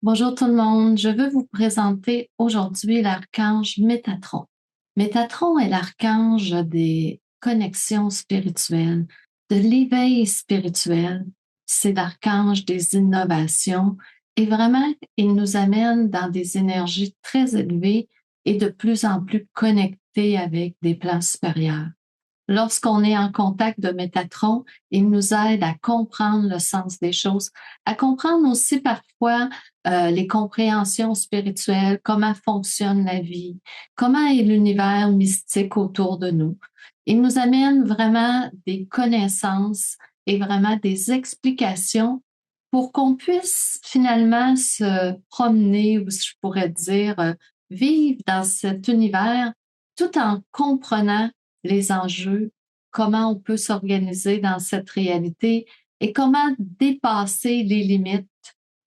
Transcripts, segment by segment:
Bonjour tout le monde, je veux vous présenter aujourd'hui l'archange Métatron. Métatron est l'archange des connexions spirituelles, de l'éveil spirituel. C'est l'archange des innovations et vraiment, il nous amène dans des énergies très élevées et de plus en plus connectées avec des plans supérieurs. Lorsqu'on est en contact de Métatron, il nous aide à comprendre le sens des choses, à comprendre aussi parfois les compréhensions spirituelles, comment fonctionne la vie, comment est l'univers mystique autour de nous. Il nous amène vraiment des connaissances et vraiment des explications pour qu'on puisse finalement se promener, ou je pourrais dire, vivre dans cet univers tout en comprenant les enjeux, comment on peut s'organiser dans cette réalité et comment dépasser les limites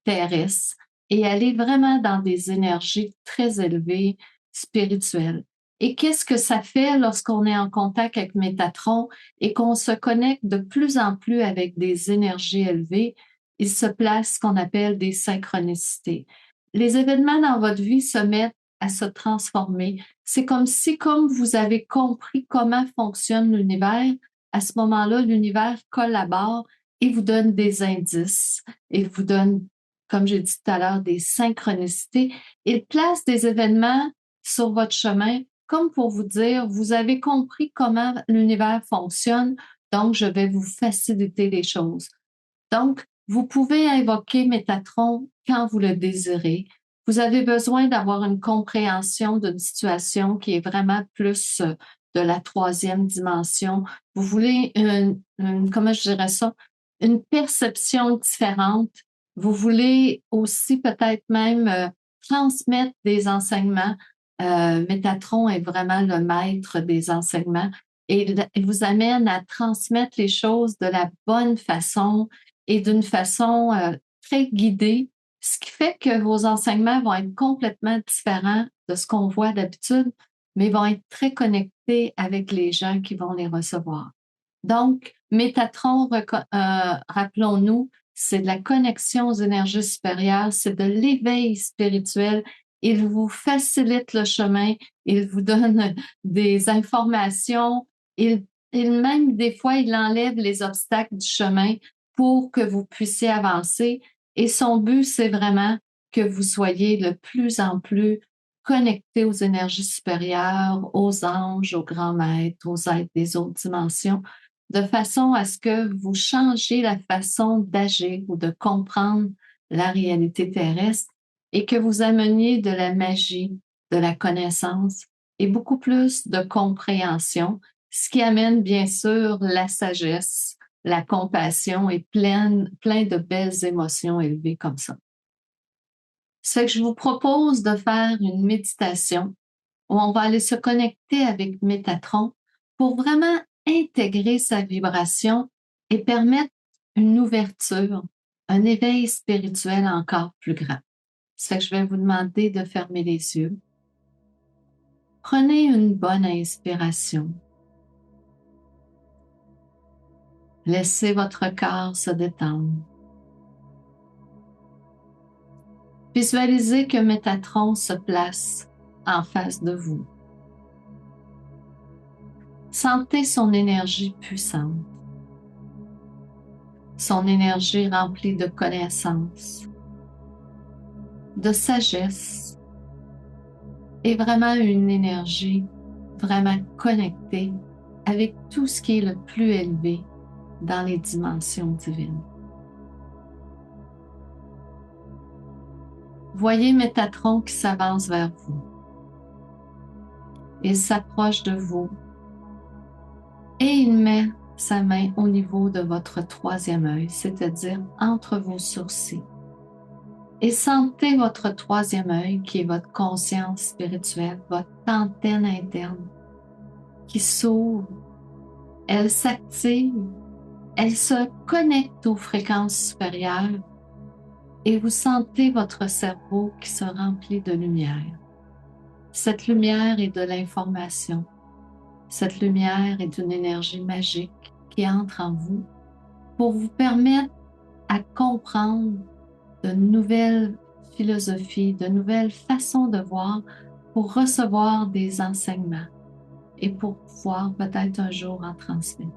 terrestres et aller vraiment dans des énergies très élevées spirituelles. Et qu'est-ce que ça fait lorsqu'on est en contact avec Métatron et qu'on se connecte de plus en plus avec des énergies élevées? Il se place ce qu'on appelle des synchronicités. Les événements dans votre vie se mettent à se transformer. C'est comme si, comme vous avez compris comment fonctionne l'univers, à ce moment-là, l'univers collabore et vous donne des indices. Il vous donne, comme j'ai dit tout à l'heure, des synchronicités. Il place des événements sur votre chemin comme pour vous dire, vous avez compris comment l'univers fonctionne, donc je vais vous faciliter les choses. Donc, vous pouvez invoquer Métatron quand vous le désirez. Vous avez besoin d'avoir une compréhension d'une situation qui est vraiment plus de la troisième dimension. Vous voulez comment je dirais ça, une perception différente. Vous voulez aussi peut-être même transmettre des enseignements. Métatron est vraiment le maître des enseignements et il vous amène à transmettre les choses de la bonne façon et d'une façon très guidée, ce qui fait que vos enseignements vont être complètement différents de ce qu'on voit d'habitude, mais vont être très connectés avec les gens qui vont les recevoir. Donc, Métatron, rappelons-nous, c'est de la connexion aux énergies supérieures, c'est de l'éveil spirituel. Il vous facilite le chemin, il vous donne des informations, même des fois, il enlève les obstacles du chemin pour que vous puissiez avancer. Et son but, c'est vraiment que vous soyez de plus en plus connectés aux énergies supérieures, aux anges, aux grands maîtres, aux êtres des autres dimensions, de façon à ce que vous changiez la façon d'agir ou de comprendre la réalité terrestre et que vous ameniez de la magie, de la connaissance et beaucoup plus de compréhension, ce qui amène bien sûr la sagesse, la compassion et plein de belles émotions élevées comme ça. Ça fait que je vous propose de faire une méditation où on va aller se connecter avec Métatron pour vraiment intégrer sa vibration et permettre une ouverture, un éveil spirituel encore plus grand. Ça fait que je vais vous demander de fermer les yeux. Prenez une bonne inspiration. Laissez votre corps se détendre. Visualisez que Métatron se place en face de vous. Sentez son énergie puissante, son énergie remplie de connaissances, de sagesse et vraiment une énergie vraiment connectée avec tout ce qui est le plus élevé dans les dimensions divines. Voyez Métatron qui s'avance vers vous. Il s'approche de vous et il met sa main au niveau de votre troisième œil, c'est-à-dire entre vos sourcils. Et sentez votre troisième œil, qui est votre conscience spirituelle, votre antenne interne, qui s'ouvre, elle s'active, elle se connecte aux fréquences supérieures et vous sentez votre cerveau qui se remplit de lumière. Cette lumière est de l'information. Cette lumière est une énergie magique qui entre en vous pour vous permettre à comprendre de nouvelles philosophies, de nouvelles façons de voir pour recevoir des enseignements et pour pouvoir peut-être un jour en transmettre.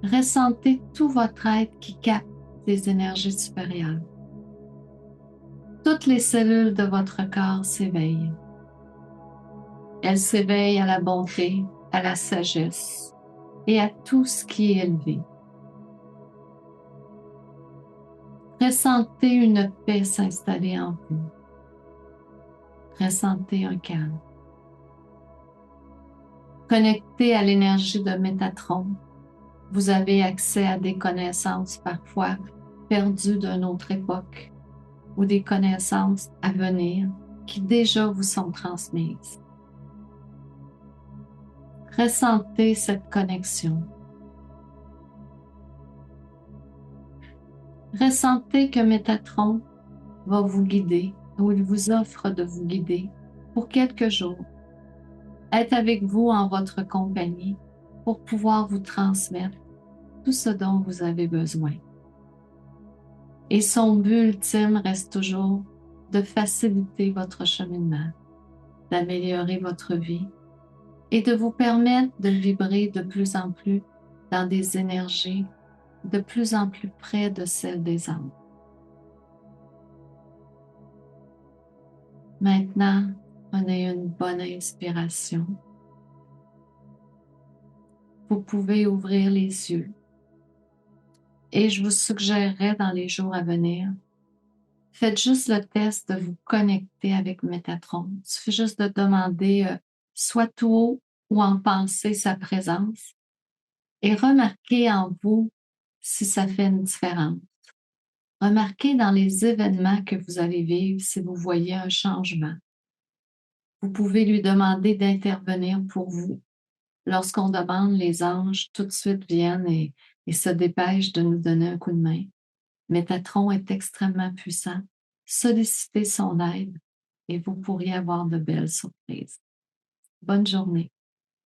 Ressentez tout votre être qui capte des énergies supérieures. Toutes les cellules de votre corps s'éveillent. Elles s'éveillent à la bonté, à la sagesse et à tout ce qui est élevé. Ressentez une paix s'installer en vous. Ressentez un calme. Connecté à l'énergie de Métatron, vous avez accès à des connaissances parfois perdues d'une autre époque ou des connaissances à venir qui déjà vous sont transmises. Ressentez cette connexion. Ressentez que Métatron va vous guider ou il vous offre de vous guider pour quelques jours, être avec vous en votre compagnie pour pouvoir vous transmettre tout ce dont vous avez besoin. Et son but ultime reste toujours de faciliter votre cheminement, d'améliorer votre vie et de vous permettre de vibrer de plus en plus dans des énergies de plus en plus près de celles des anges. Maintenant, prenez une bonne inspiration. Vous pouvez ouvrir les yeux. Et je vous suggérerais dans les jours à venir, faites juste le test de vous connecter avec Métatron. Il suffit juste de demander soit tout haut ou en pensée sa présence et remarquez en vous si ça fait une différence. Remarquez dans les événements que vous allez vivre si vous voyez un changement. Vous pouvez lui demander d'intervenir pour vous. Lorsqu'on demande, les anges tout de suite viennent et se dépêchent de nous donner un coup de main. Métatron est extrêmement puissant. Sollicitez son aide et vous pourriez avoir de belles surprises. Bonne journée.